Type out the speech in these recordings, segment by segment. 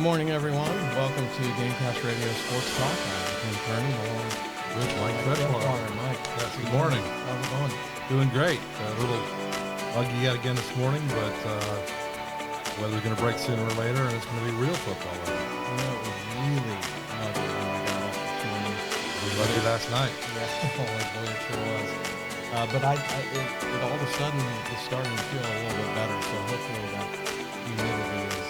morning, everyone. Welcome to Gamecast Radio Sports Talk. I'm Tim Kearney, along with Mike Credwell. Mike. Yes, good morning. How's it going? Doing great. A little muggy yet again this morning, but weather's going to break sooner or later, and it's going to be real football weather. You know, it was really muggy when I got up this morning. It was muggy last night. Yeah, it sure was. But it all of a sudden is starting to feel a little bit better, so hopefully that humidity is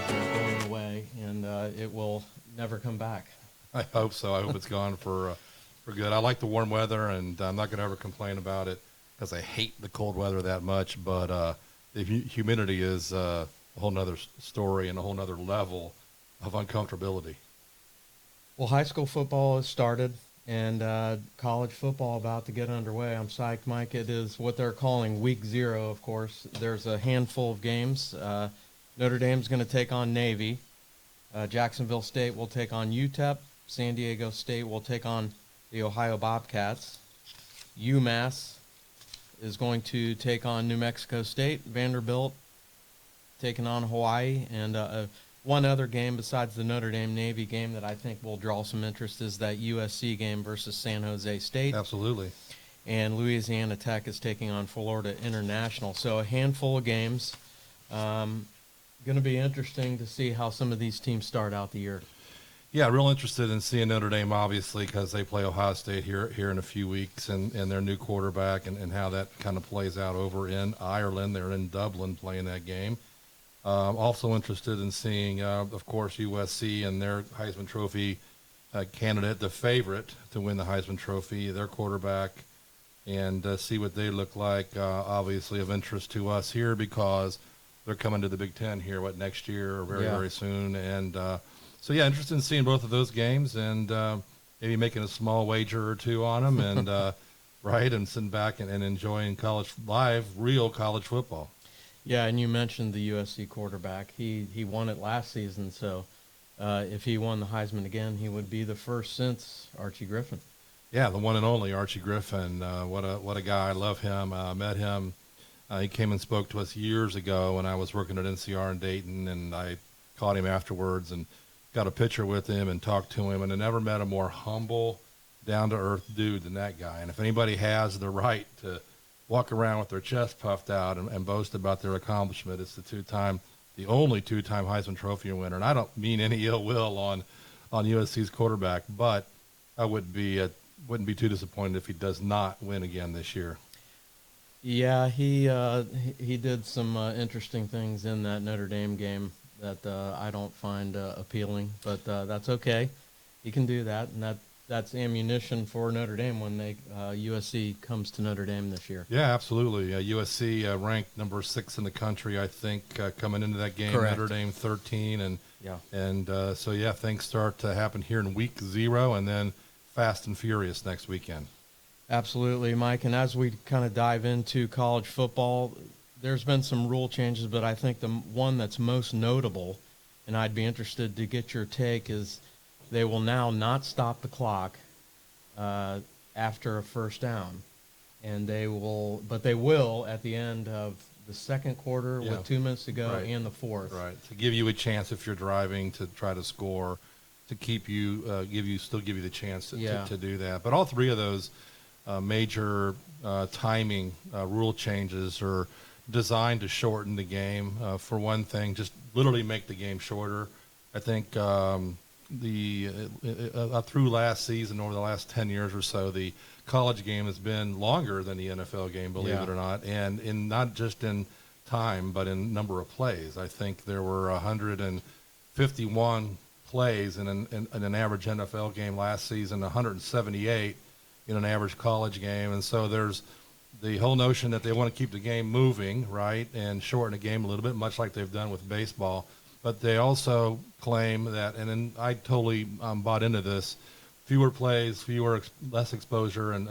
going away, and it will never come back. I hope so. I hope it's gone for good. I like the warm weather, and I'm not going to ever complain about it because I hate the cold weather that much, but the humidity is a whole nother story and a whole nother level of uncomfortability. Well, high school football has started, and college football about to get underway. I'm psyched, Mike. It is what they're calling week 0, of course. There's a handful of games. Notre Dame's going to take on Navy. Jacksonville State will take on UTEP. San Diego State will take on the Ohio Bobcats. UMass is going to take on New Mexico State. Vanderbilt taking on Hawaii. And one other game besides the Notre Dame-Navy game that I think will draw some interest is that USC game versus San Jose State. Absolutely. And Louisiana Tech is taking on Florida International. So a handful of games. Going to be interesting to see how some of these teams start out the year. Yeah, real interested in seeing Notre Dame, obviously, because they play Ohio State here in a few weeks, and their new quarterback and how that kind of plays out over in Ireland. They're in Dublin playing that game. Also interested in seeing, of course, USC and their Heisman Trophy candidate, the favorite to win the Heisman Trophy, their quarterback, and see what they look like. Obviously of interest to us here because they're coming to the Big Ten here, next year or very soon. And so, yeah, interested in seeing both of those games and maybe making a small wager or two on them and, right, and sitting back and enjoying real college football. Yeah, and you mentioned the USC quarterback. He won it last season, so if he won the Heisman again, he would be the first since Archie Griffin. Yeah, the one and only Archie Griffin. What a guy. I love him. Met him. He came and spoke to us years ago when I was working at NCR in Dayton, and I caught him afterwards and got a picture with him and talked to him, and I never met a more humble, down-to-earth dude than that guy. And if anybody has the right to walk around with their chest puffed out and boast about their accomplishment, it's the only two-time Heisman Trophy winner. And I don't mean any ill will on USC's quarterback, but I wouldn't be too disappointed if he does not win again this year. Yeah, he did some interesting things in that Notre Dame game that I don't find appealing, but that's okay. He can do that, and that's ammunition for Notre Dame when USC comes to Notre Dame this year. Yeah, absolutely. USC ranked number 6 in the country, I think, coming into that game. Correct. Notre Dame 13, and yeah, things start to happen here in week 0, and then fast and furious next weekend. Absolutely, Mike. And as we kind of dive into college football, there's been some rule changes, but I think the one that's most notable, and I'd be interested to get your take, is they will now not stop the clock after a first down, and they will at the end of the second quarter with 2 minutes to go, and the fourth. Right, to give you a chance if you're driving to try to score, to keep you, give you the chance to do that. But all three of those major timing rule changes are designed to shorten the game. For one thing, just literally make the game shorter. I think through last season, over the last 10 years or so, the college game has been longer than the NFL game, believe it or not, and not just in time, but in number of plays. I think there were 151 plays in an average NFL game last season, 178 in an average college game. And so there's the whole notion that they want to keep the game moving, right, and shorten the game a little bit, much like they've done with baseball. But they also claim that, and then I totally bought into this, fewer plays, less exposure, and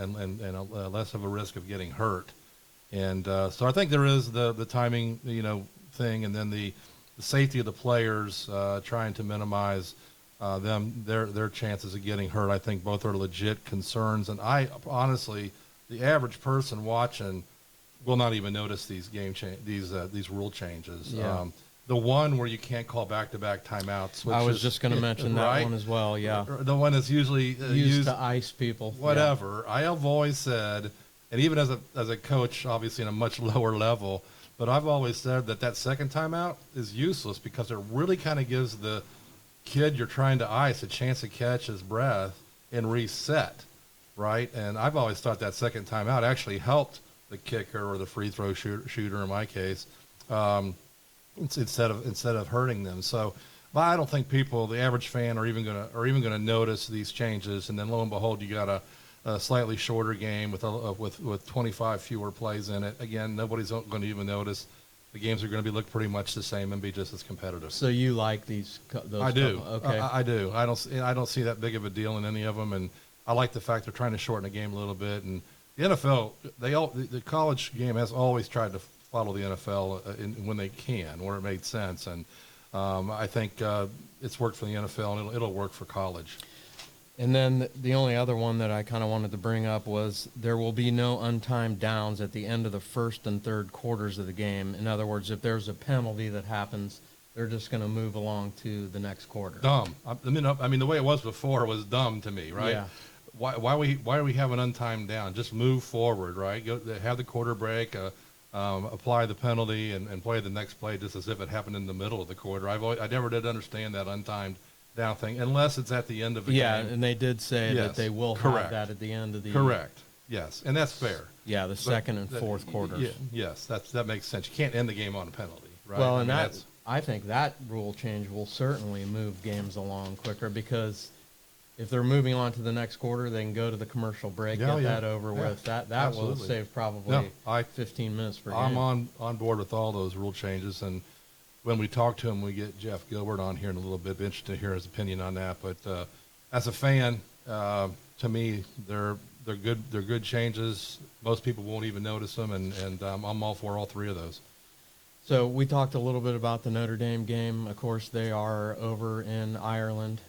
less of a risk of getting hurt. And so I think there is the timing, thing, and then the safety of the players, trying to minimize their chances of getting hurt. I think both are legit concerns, and I honestly, the average person watching will not even notice these rule changes. Yeah. the one where you can't call back-to-back timeouts. Which I was is, just going to mention that right? one as well. Yeah, The one that's usually used to ice people. whatever. I have always said, and even as a coach, obviously in a much lower level, but I've always said that second timeout is useless because it really kind of gives the kid you're trying to ice a chance to catch his breath and reset, right? And I've always thought that second timeout actually helped the kicker or the free throw shooter in my case, instead of hurting them. So, but I don't think the average fan, are even gonna notice these changes. And then lo and behold, you got a slightly shorter game with 25 fewer plays in it. Again, nobody's going to even notice. The games are going to look pretty much the same and be just as competitive. So you like those? I do. Okay. I do. I don't see that big of a deal in any of them, and I like the fact they're trying to shorten the game a little bit. And the NFL, the college game has always tried to follow the NFL when they can, where it made sense. And I think it's worked for the NFL, and it'll work for college. And then the only other one that I kind of wanted to bring up was there will be no untimed downs at the end of the first and third quarters of the game. In other words, if there's a penalty that happens, they're just going to move along to the next quarter. Dumb. I mean, the way it was before was dumb to me, right? Yeah. Why are we having untimed down? Just move forward, right? Have the quarter break, apply the penalty, and play the next play just as if it happened in the middle of the quarter. I never did understand that untimed down thing, unless it's at the end of the game. Yeah, and they did say that they will have that at the end of the Correct. Yes, and that's fair. Yeah, the second and fourth quarters. Yeah, yes, that makes sense. You can't end the game on a penalty, right? Well, and I think that rule change will certainly move games along quicker because if they're moving on to the next quarter, they can go to the commercial break, get that over with. That will save probably 15 minutes per game. I'm on board with all those rule changes, and when we talk to him, we get Jeff Gilbert on here in a little bit. Be interested to hear his opinion on that. But as a fan, to me, they're good. They're good changes. Most people won't even notice them, and I'm all for all three of those. So we talked a little bit about the Notre Dame game. Of course, they are over in Ireland.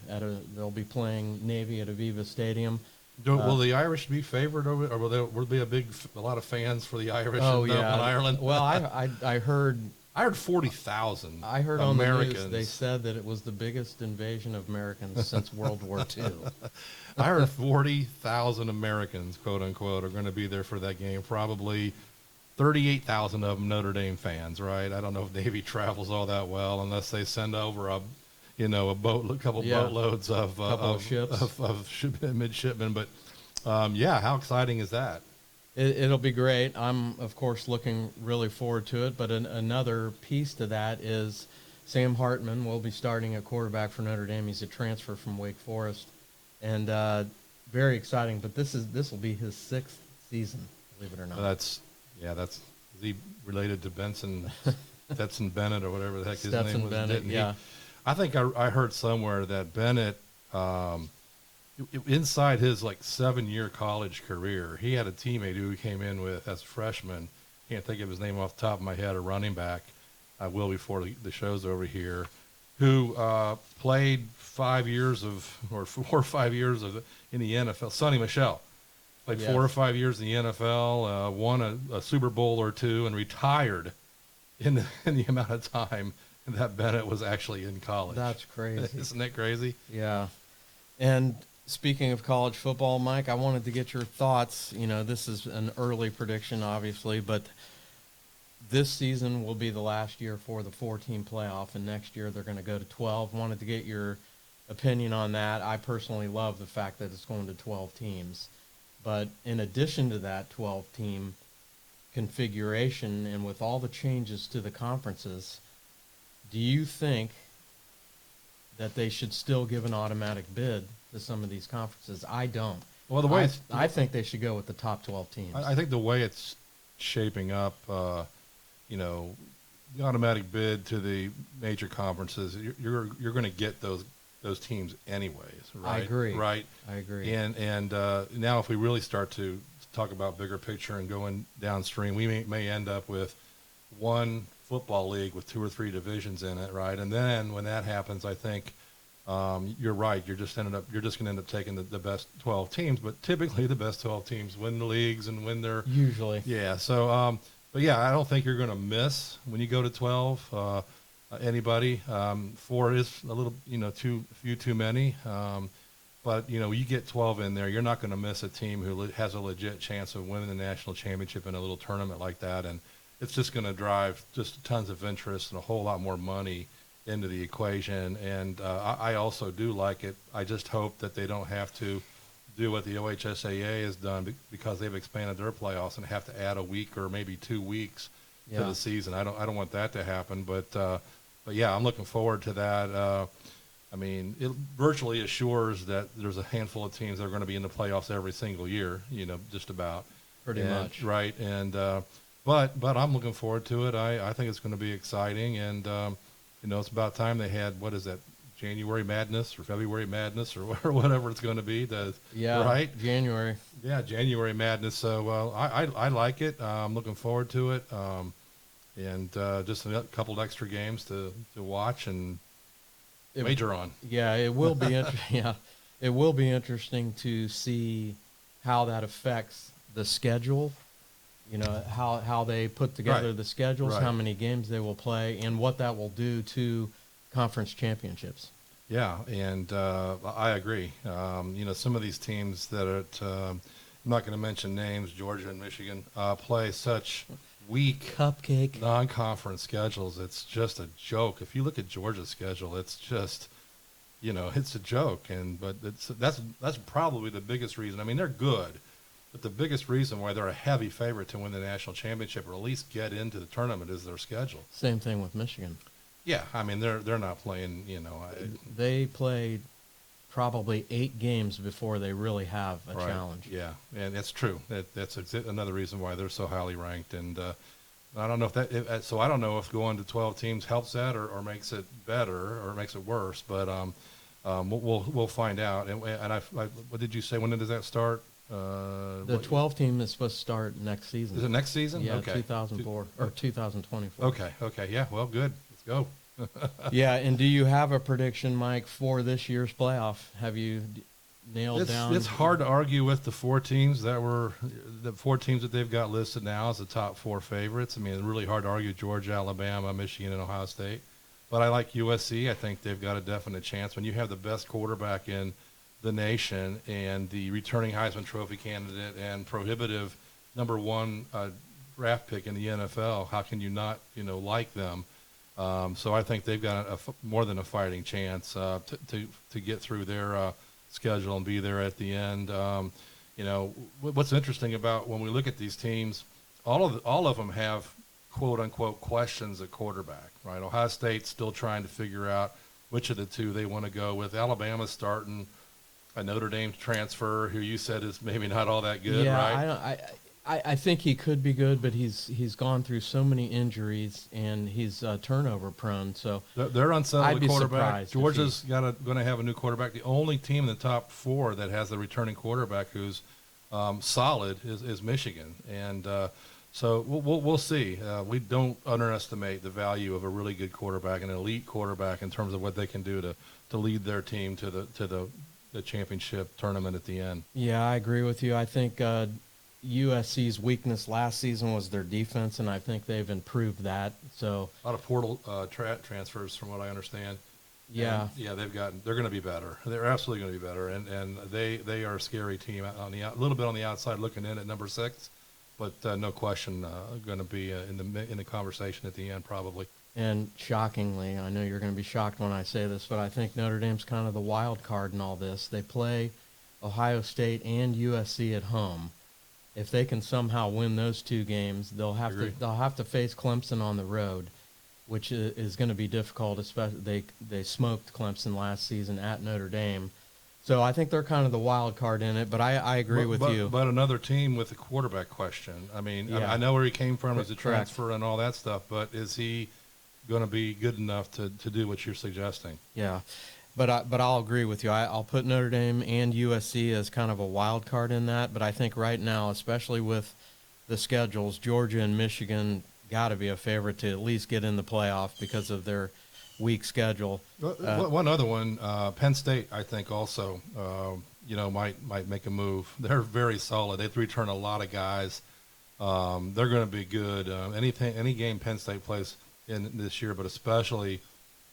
They'll be playing Navy at Aviva Stadium. Will the Irish be favored over, or will there be a lot of fans for the Irish in Ireland? Well, I heard. I heard 40,000. I heard Americans. on the news they said that it was the biggest invasion of Americans since World War II. I heard 40,000 Americans, quote unquote, are going to be there for that game. Probably 38,000 of them Notre Dame fans, right? I don't know if Navy travels all that well unless they send over a couple boatloads of ships of midshipmen. But how exciting is that? It'll be great. I'm, of course, looking really forward to it. But another piece to that is Sam Hartman will be starting at quarterback for Notre Dame. He's a transfer from Wake Forest, and very exciting. But this will be his 6th season, believe it or not. Is he related to Stetson Bennett or whatever the heck his name was? Bennett, yeah. I think I heard somewhere that Bennett, inside his 7-year college career, he had a teammate who he came in with as a freshman. Can't think of his name off the top of my head. A running back. I will before the show's over here. Who played 4 or 5 years in the NFL. Sonny Michel played 4 or 5 years in the NFL. Won a Super Bowl or two and retired in the amount of time that Bennett was actually in college. That's crazy. Isn't that crazy? Yeah. And speaking of college football, Mike, I wanted to get your thoughts. This is an early prediction, obviously, but this season will be the last year for the 4-team playoff, and next year they're going to go to 12. Wanted to get your opinion on that. I personally love the fact that it's going to 12 teams. But in addition to that 12-team configuration and with all the changes to the conferences, do you think that they should still give an automatic bid to some of these conferences? I don't. Well, I think they should go with the top 12 teams. I think the way it's shaping up, the automatic bid to the major conferences, you're going to get those teams anyways, right? I agree. Right. I agree. And now if we really start to talk about bigger picture and going downstream, we may end up with one football league with 2 or 3 divisions in it, right? And then when that happens, I think you're right. You're just going to end up taking the best 12 teams, but typically the best 12 teams win the leagues and win their usually. Yeah. So, but yeah, I don't think you're going to miss when you go to 12. anybody. 4 is a little, too few too many. But you get 12 in there, you're not going to miss a team who has a legit chance of winning the national championship in a little tournament like that, and it's just going to drive just tons of interest and a whole lot more money into the equation. And I also do like it. I just hope that they don't have to do what the OHSAA has done because they've expanded their playoffs and have to add a week or maybe 2 weeks to the season. I don't want that to happen, but yeah, I'm looking forward to that. I mean, it virtually assures that there's a handful of teams that are going to be in the playoffs every single year, just about. Pretty much. Right. And, but I'm looking forward to it. I think it's going to be exciting. And, it's about time they had, what is that, January Madness or February Madness or whatever it's going to be. Yeah. Right. January. Yeah. January Madness. So, I like it. I'm looking forward to it. And just a couple extra games to watch and wager on. Yeah, it will be yeah, it will be interesting to see how that affects the schedule. How they put together the schedules, how many games they will play, and what that will do to conference championships. Yeah, and I agree. Some of these teams that are, I'm not going to mention names, Georgia and Michigan, play such weak cupcake non-conference schedules. It's just a joke. If you look at Georgia's schedule, it's just, it's a joke. But that's probably the biggest reason. I mean, they're good, but the biggest reason why they're a heavy favorite to win the national championship or at least get into the tournament is their schedule. Same thing with Michigan. Yeah, I mean they're not playing. They played probably 8 games before they really have a challenge. Yeah, and that's true. That's another reason why they're so highly ranked. And I don't know so I don't know if going to 12 teams helps that or makes it better or makes it worse. But we'll find out. And what did you say? When does that start? The 12 team is supposed to start next season. Is it next season? Yeah, okay. 2004 or 2024. Okay. Yeah. Well, good. Let's go. Yeah, and do you have a prediction, Mike, for this year's playoff? Have you nailed down? It's hard to argue with the 4 teams that they've got listed now as the top 4 favorites. I mean, it's really hard to argue Georgia, Alabama, Michigan, and Ohio State. But I like USC. I think they've got a definite chance. When you have the best quarterback in the nation and the returning Heisman Trophy candidate and prohibitive number 1 draft pick in the NFL, how can you not, like them? So I think they've got more than a fighting chance to get through their schedule and be there at the end. What's interesting about when we look at these teams, all of them have quote unquote questions at quarterback, right? Ohio State's still trying to figure out which of the 2 they want to go with. Alabama's starting a Notre Dame transfer who you said is maybe not all that good, right? I think he could be good, but he's gone through so many injuries and he's turnover prone. So they're unsettled I'd be quarterback. surprised Georgia's going to have a new quarterback. The only team in the top 4 that has the returning quarterback who's solid is Michigan, and so we'll see. We don't underestimate the value of a really good quarterback, an elite quarterback, in terms of what they can do to lead their team to the championship tournament at the end. Yeah, I agree with you. I think USC's weakness last season was their defense, and I think they've improved that. So a lot of portal transfers, from what I understand. Yeah, and, yeah, they're going to be better. They're absolutely going to be better, and they are a scary team on a little bit on the outside looking in at number 6, but no question going to be in the conversation at the end probably. And shockingly, I know you're going to be shocked when I say this, but I think Notre Dame's kind of the wild card in all this. They play Ohio State and USC at home. If they can somehow win those 2 games, they'll have to face Clemson on the road, which is going to be difficult. Especially they smoked Clemson last season at Notre Dame, so I think they're kind of the wild card in it. But I agree with you. But another team with a quarterback question. I mean, yeah. I know where he came from as a transfer and all that stuff, but is he going to be good enough to do what you're suggesting? Yeah. But I'll agree with you. I'll put Notre Dame and USC as kind of a wild card in that. But I think right now, especially with the schedules, Georgia and Michigan got to be a favorite to at least get in the playoff because of their weak schedule. One other one, Penn State, I think also, might make a move. They're very solid. They return a lot of guys. They're going to be good. Any game Penn State plays, in this year, but especially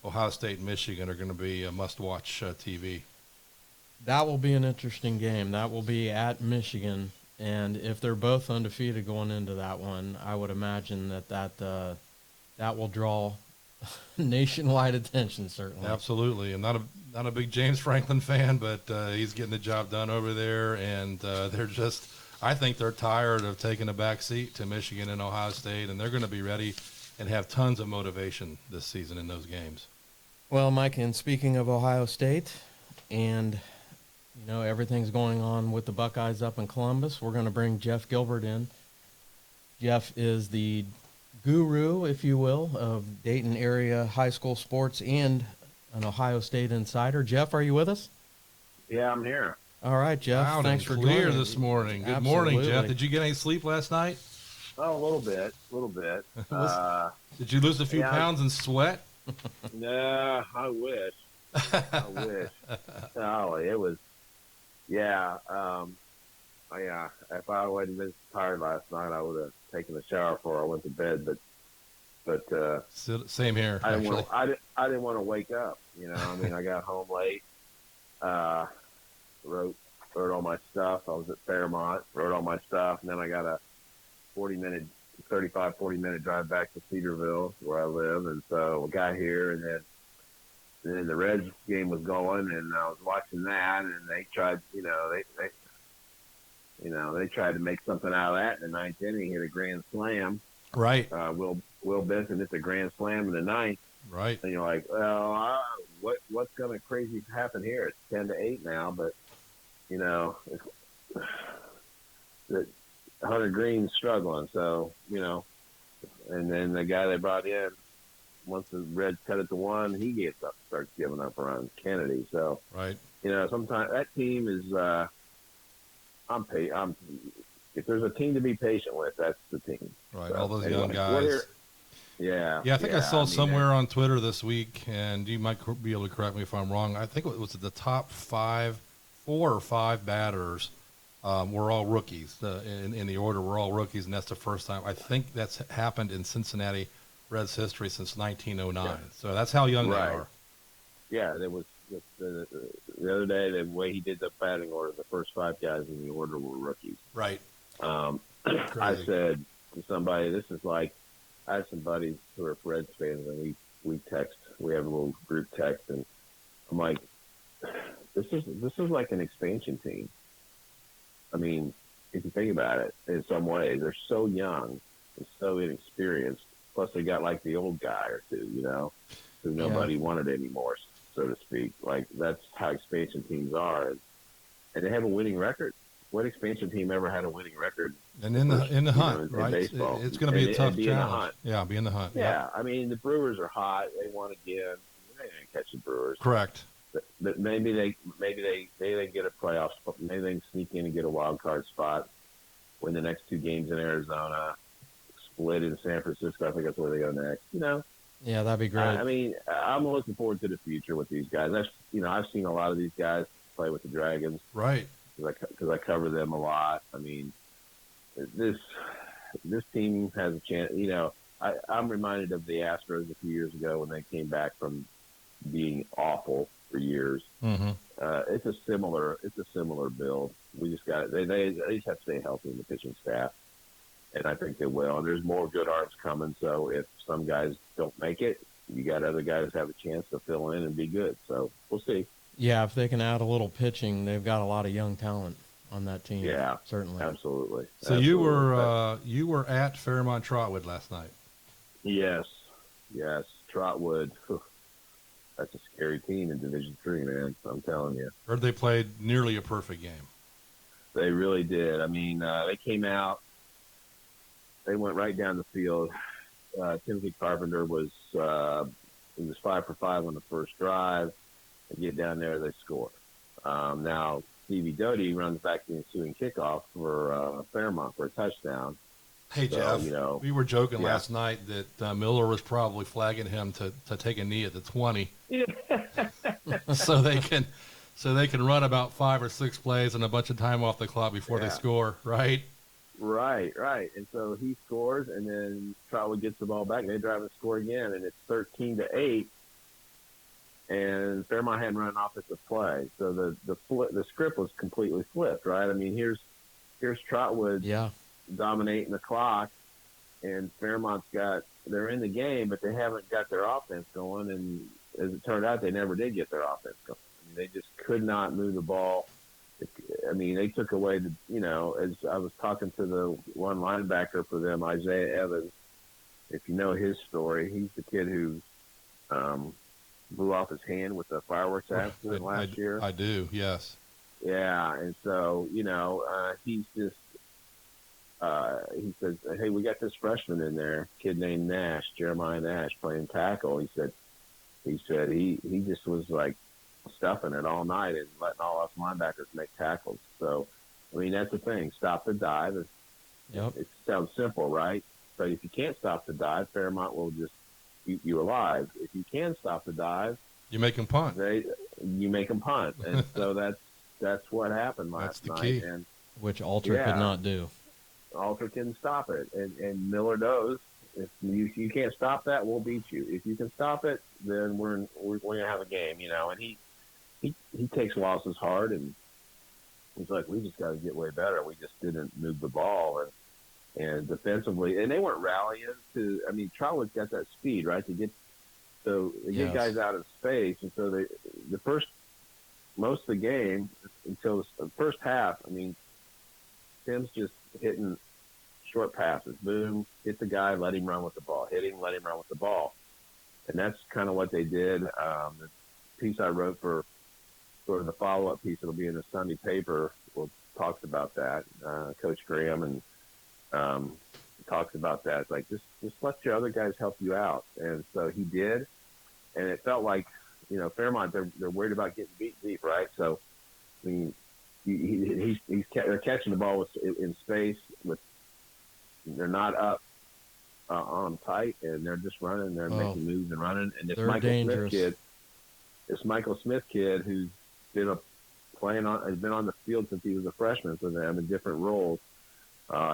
Ohio State and Michigan are going to be a must-watch TV. That will be an interesting game. That will be at Michigan, and if they're both undefeated going into that one, I would imagine that will draw nationwide attention, certainly. Absolutely. I'm not a big James Franklin fan, but he's getting the job done over there, and I think they're tired of taking a back seat to Michigan and Ohio State, and they're going to be ready and have tons of motivation this season in those games. Well, Mike, and speaking of Ohio State, and everything's going on with the Buckeyes up in Columbus, we're going to bring Jeff Gilbert in. Jeff is the guru, if you will, of Dayton area high school sports and an Ohio State insider. Jeff, are you with us? Yeah, I'm here. All right, Jeff. Loud Thanks and for clear joining this morning. Good Absolutely. morning, Jeff. Did you get any sleep last night? Oh, a little bit. Did you lose a few pounds in sweat? Nah, I wish. I wish. No, it was. Yeah. If I wasn't been tired last night, I would have taken a shower before I went to bed. But Same here. I didn't want to wake up. I mean, I got home late. Wrote all my stuff. I was at Fairmont. Wrote all my stuff, and then I got a 40-minute drive back to Cedarville, where I live. And so I got here, and then the Reds game was going, and I was watching that, and they tried, they tried to make something out of that in the ninth inning. Hit a grand slam. Right. Will Benson hits a grand slam in the ninth. Right. And you're like, well, what's going to crazy happen here? It's 10-8 now, but that Hunter Green's struggling. So and then the guy they brought in, once the Reds cut it to 1, he gets up, starts giving up around Kennedy. So right. Sometimes that team is. If there's a team to be patient with, that's the team. Right. So, All those anyway, young guys. Yeah. I think I saw somewhere on Twitter this week, and you might be able to correct me if I'm wrong. I think it was the top 4 or 5 batters were all rookies. In the order, we're all rookies, and that's the first time. I think that's happened in Cincinnati Reds history since 1909. Yeah. So that's how young they are. Yeah, there was the other day, the way he did the batting order, the first 5 guys in the order were rookies. Right. I said to somebody, this is like, I have some buddies who are Reds fans, and we text. We have a little group text, and I'm like, this is like an expansion team. I mean, if you think about it, in some ways, they're so young and so inexperienced. Plus, they got like the old guy or two, who nobody wanted anymore, so to speak. Like, that's how expansion teams are, and they have a winning record. What expansion team ever had a winning record? And in the hunt, right? Baseball. It's going to be a tough challenge. Yeah, be in the hunt. Yeah, I mean, the Brewers are hot. They won again. They didn't catch the Brewers. Correct. But maybe they get a playoff spot. Maybe they can sneak in and get a wild card spot. Win the next 2 games in Arizona. Split in San Francisco. I think that's where they go next. Yeah, that'd be great. I mean, I'm looking forward to the future with these guys. I've seen a lot of these guys play with the Dragons. Right. Because I cover them a lot. I mean, this team has a chance. I'm reminded of the Astros a few years ago when they came back from being awful for years. Mm-hmm. It's a similar build. We just got they just have to stay healthy in the pitching staff, and I think they will. And there's more good arms coming. So if some guys don't make it, you got other guys have a chance to fill in and be good. So we'll see. Yeah, if they can add a little pitching, they've got a lot of young talent on that team. Yeah, certainly. Absolutely. So you were at Fairmont Trotwood last night. Yes. Trotwood. That's a scary team in Division III, man. I'm telling you. Heard they played nearly a perfect game. They really did. I mean, they came out. They went right down the field. Timothy Carpenter was 5 for 5 on the first drive. They get down there, they score. Now, Stevie Doty runs back the ensuing kickoff for Fairmont for a touchdown. Hey, so, Jeff, we were joking last night that Miller was probably flagging him to take a knee at the 20. Yeah. so they can run about 5 or 6 plays and a bunch of time off the clock before they score, right? Right, right. And so he scores, and then Trotwood gets the ball back, and they drive and score again, and it's 13-8. And Fairmont hadn't run an offensive play, so the script was completely flipped. Right. I mean, here's Trotwood Yeah. dominating the clock, and they're in the game, but they haven't got their offense going. And as it turned out, they never did get their offense going. I mean, they just could not move the ball. I mean, they took away as I was talking to the one linebacker for them, Isaiah Evans. If you know his story, he's the kid who blew off his hand with the fireworks accident last year. I do, yes. Yeah, and so he's just he says, "Hey, we got this freshman in there, kid named Nash, Jeremiah Nash, playing tackle." He said he just was like stuffing it all night and letting all us linebackers make tackles. So, I mean, that's the thing. Stop the dive. Yep. It sounds simple, right? But if you can't stop the dive, Fairmont will just eat you alive. If you can stop the dive, you make them punt. You make them punt, and so that's what happened last night. Key. And which Alter could not do. Alter can stop it, and Miller knows if you can't stop that, we'll beat you. If you can stop it, then we're gonna have a game, And he takes losses hard, and he's like, we just got to get way better. We just didn't move the ball, and defensively, and they weren't rallying to. I mean, Trotwood's got that speed, right, to get guys out of space, and so most of the game until the first half. I mean, Tim's just hitting short passes. Boom, hit the guy, let him run with the ball. Hit him, let him run with the ball. And that's kind of what they did. The piece I wrote for sort of the follow-up piece, it'll be in the Sunday paper, talks about that. Coach Graham and talks about that. It's like, just let your other guys help you out. And so he did. And it felt like, Fairmont, they're worried about getting beat deep, right? So, I mean, they're catching the ball in space they're not up on them tight, and they're just running. They're making moves and running. And this Michael Smith kid who's been has been on the field since he was a freshman for them in different roles.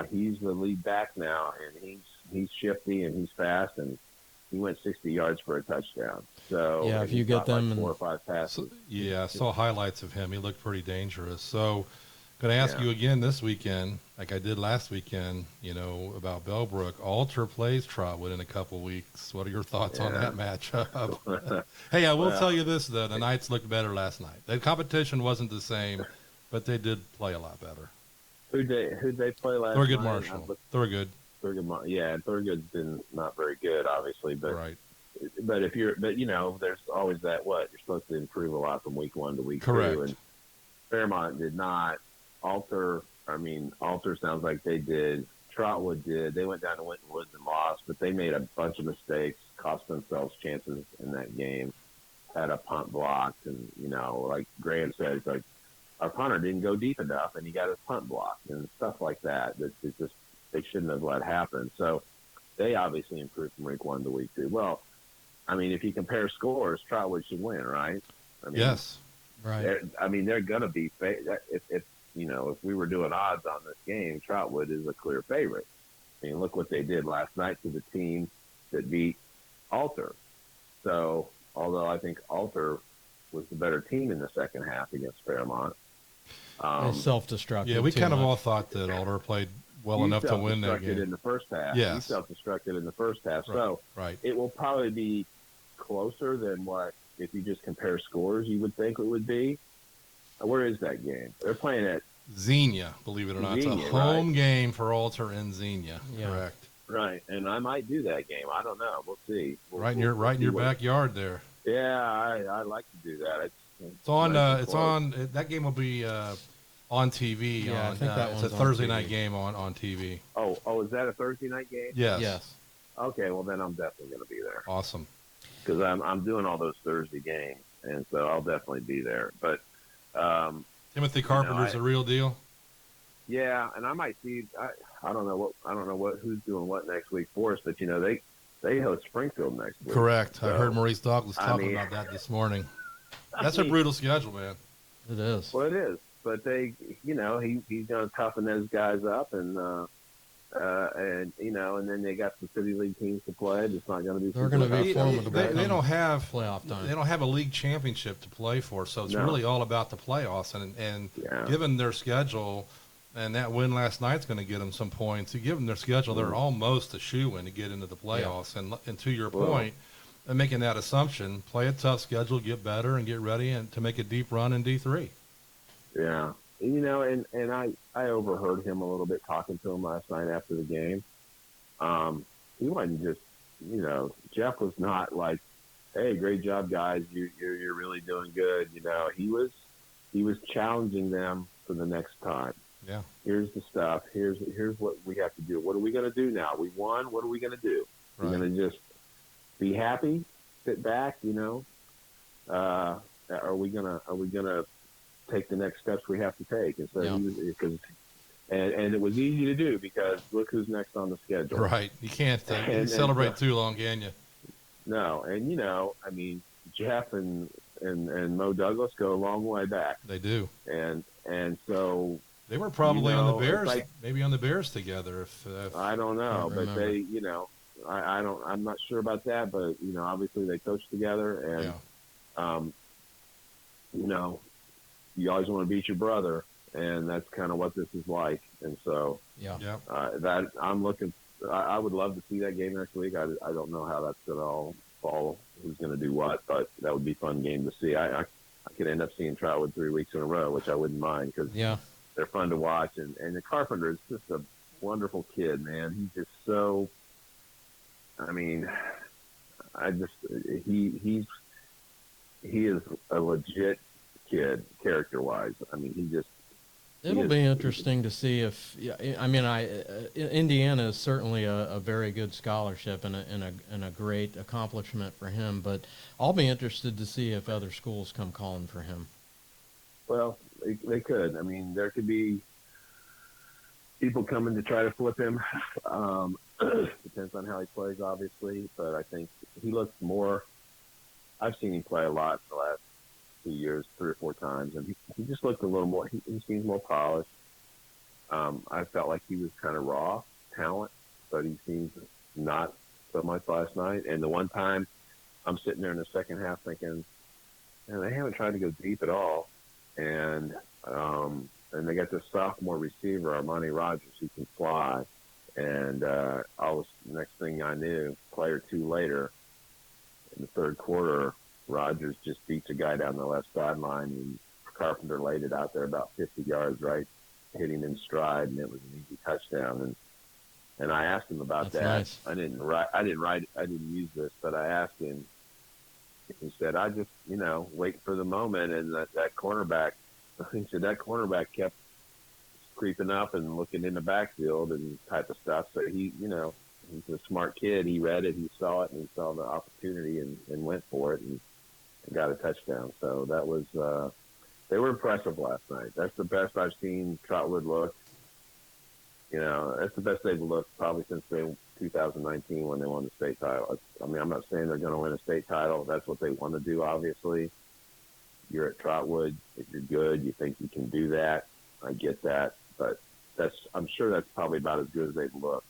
He's the lead back now, and he's shifty and he's fast, and he went 60 yards for a touchdown. So yeah, if you get them like 4 or 5 passes. I saw highlights of him. He looked pretty dangerous. So, going to ask you again this weekend, like I did last weekend, about Bellbrook. Alter plays Trotwood in a couple weeks. What are your thoughts on that matchup? Hey, I will tell you this, though. The Knights looked better last night. The competition wasn't the same, but they did play a lot better. Who'd they play last night? Thurgood Marshall. Thurgood. Thurgood's been not very good, obviously, but right. But there's always that you're supposed to improve a lot from week 1 to week 2, and Fairmont did not. Alter sounds like they did. Trotwood did. They went down to Winton Woods and lost, but they made a bunch of mistakes, cost themselves chances in that game. Had a punt blocked, and like Graham said, it's like our punter didn't go deep enough, and he got his punt blocked and stuff like that. They shouldn't have let happen. So they obviously improved from week 1 to week 2. Well, I mean, if you compare scores, Trotwood should win, right? I mean, yes, right. They're going to be if we were doing odds on this game, Trotwood is a clear favorite. I mean, look what they did last night to the team that beat Alter. So, although I think Alter was the better team in the second half against Fairmont. Self-destructed. Yeah, we kind of all thought that Alter played well enough to win that game. In the first half. Yes. He self-destructed in the first half. Right. So right. It will probably be closer than what, if you just compare scores, you would think it would be. Where is that game? They're playing at Xenia, believe it or not. Xenia, it's a home game for Alter in Xenia. Yeah. Correct. Right, and I might do that game. I don't know. We'll see. Right in your backyard there. Yeah, I like to do that. It's on. That game will be on TV. Yeah, I think it's a Thursday night game on TV. Oh, is that a Thursday night game? Yes. Okay, well then I'm definitely going to be there. Awesome. Because I'm doing all those Thursday games, and so I'll definitely be there. But Timothy Carpenter's a real deal. Yeah, and I might see. I don't know what who's doing what next week for us, but they host Springfield next week. Correct. So, I heard Maurice Douglas talking about that this morning. That's a brutal schedule, man. It is. Well, it is. but they, he's going to toughen those guys up, and and then they got some city league teams to play. It's not going to be. They're going to be They, formidable. they don't have playoff time. They don't have a league championship to play for, so it's No. really all about the playoffs. And Yeah. given their schedule, and that win last night's going to get them some points. You give them their schedule, they're almost a shoe-in to get into the playoffs. And to your point, and making that assumption, play a tough schedule, get better, and get ready and to make a deep run in D3. Yeah. And I overheard him a little bit talking to him last night after the game. He wasn't just, Jeff was not like, hey, great job, guys. You're really doing good. He was challenging them for the next time. Yeah. Here's the stuff. Here's what we have to do. What are we going to do now? We won. What are we going to do? Right. We're going to just be happy, sit back, are we gonna take the next steps we have to take? And so and it was easy to do because look who's next on the schedule. Right. You can't celebrate too long, can you? No. And Jeff and Mo Douglas go a long way back. They do. And so they were probably on the Bears, like, maybe on the Bears together. If I don't know, but remember. they, I'm not sure about that, but obviously they coached together, and you always want to beat your brother, and that's kind of what this is like. And so, that I'm looking. I would love to see that game next week. I don't know how that's going to all fall. Who's going to do what? But that would be a fun game to see. I could end up seeing Trotwood 3 weeks in a row, which I wouldn't mind because they're fun to watch. And the Carpenter is just a wonderful kid, man. He's just so. He is a legit kid character-wise. It'll be interesting to see if Indiana is certainly a very good scholarship and a great accomplishment for him. But I'll be interested to see if other schools come calling for him. Well, they could. There could be people coming to try to flip him. Depends on how he plays, obviously. But I think he looks more. I've seen him play a lot in the last 2 years, 3 or 4 times, and he just looked a little more. He seems more polished. I felt like he was kind of raw talent, but he seems not so much last night. And the one time, I'm sitting there in the second half thinking, man, they haven't tried to go deep at all, and they got this sophomore receiver, Armani Rogers, who can fly. And next thing I knew, play or two later, in the third quarter, Rogers just beats a guy down the left sideline, and Carpenter laid it out there about 50 yards, right, hitting in stride, and it was an easy touchdown. And I asked him about that. Nice. I didn't use this, but I asked him. He said, I just, wait for the moment, and that cornerback. He said that cornerback kept creeping up and looking in the backfield and type of stuff. So he's a smart kid. He read it, he saw it, and he saw the opportunity and went for it and got a touchdown. So that was they were impressive last night. That's the best I've seen Trotwood look. That's the best they've looked probably since 2019 when they won the state title. I'm not saying they're going to win a state title. That's what they want to do, obviously. You're at Trotwood. If you're good, you think you can do that. I get that. But I'm sure that's probably about as good as they've looked,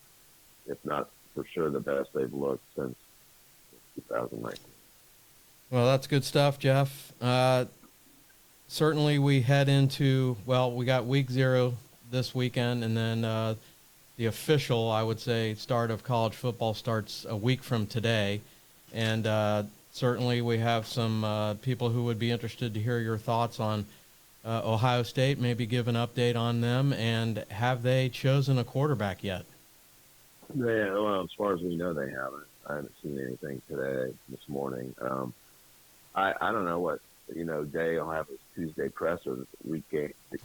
if not for sure the best they've looked since 2019. Well, that's good stuff, Jeff. Certainly we head into, we got week 0 this weekend, and then the official, I would say, start of college football starts a week from today. And certainly we have some people who would be interested to hear your thoughts on Ohio State, maybe give an update on them, and have they chosen a quarterback yet? Yeah, well, as far as we know, they haven't. I haven't seen anything this morning. I don't know what, day will have his Tuesday presser,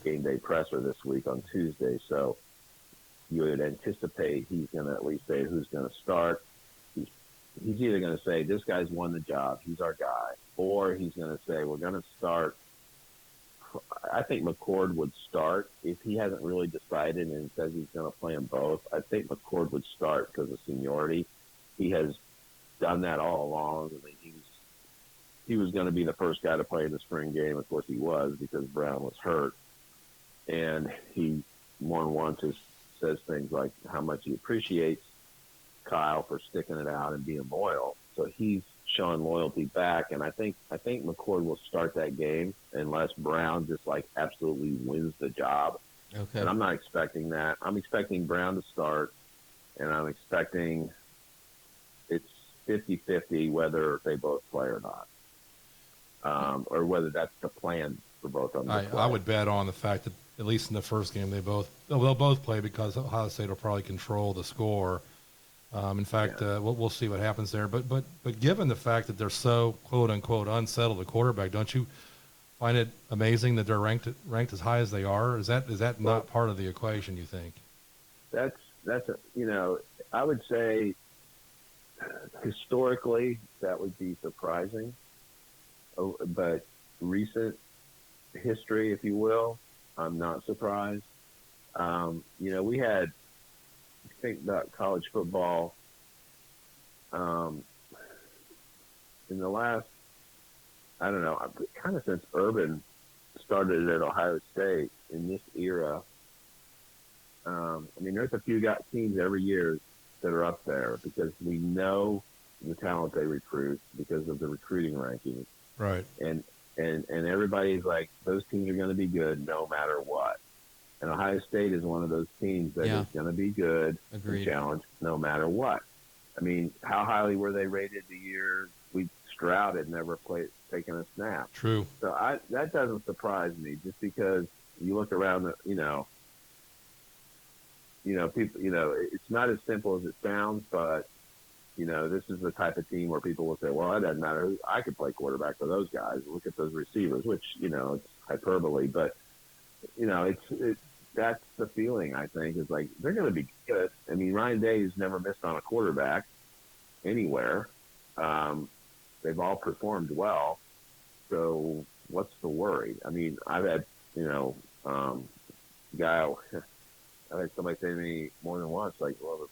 game day presser this week on Tuesday. So you would anticipate he's going to at least say who's going to start. He's either going to say, this guy's won the job, he's our guy, or he's going to say, we're going to start. I think McCord would start if he hasn't really decided and says he's going to play them both. I think McCord would start because of seniority. He has done that all along. He was going to be the first guy to play in the spring game. Of course, he was because Brown was hurt. and he more than once says things like how much he appreciates Kyle for sticking it out and being loyal. So he's showing loyalty back, and I think McCord will start that game unless Brown just like absolutely wins the job. Okay. And I'm not expecting that. I'm expecting Brown to start, and I'm expecting it's 50-50 whether they both play or not, or whether that's the plan for both of them. I would bet on the fact that at least in the first game they'll both play because Ohio State will probably control the score. In fact, we'll see what happens there. But given the fact that they're so quote unquote unsettled at quarterback, don't you find it amazing that they're ranked as high as they are? Is that not part of the equation, you think? That's I would say historically that would be surprising, but recent history, if you will, I'm not surprised. We had, think about college football, in the last, I don't know, kind of since Urban started at Ohio State in this era. There's a few teams every year that are up there because we know the talent they recruit because of the recruiting rankings. Right. And everybody's like, those teams are going to be good no matter what. And Ohio State is one of those teams that is going to be good and challenged no matter what. I mean, how highly were they rated the year Stroud had never taken a snap? True. So that doesn't surprise me, just because you look around, people, it's not as simple as it sounds, but this is the type of team where people will say, well, it doesn't matter. I could play quarterback for those guys. Look at those receivers, which, it's hyperbole, but that's the feeling, I think, is like they're going to be good. I mean, Ryan Day has never missed on a quarterback anywhere. They've all performed well. So what's the worry? I mean, I've had, I've had somebody say to me more than once, like, well,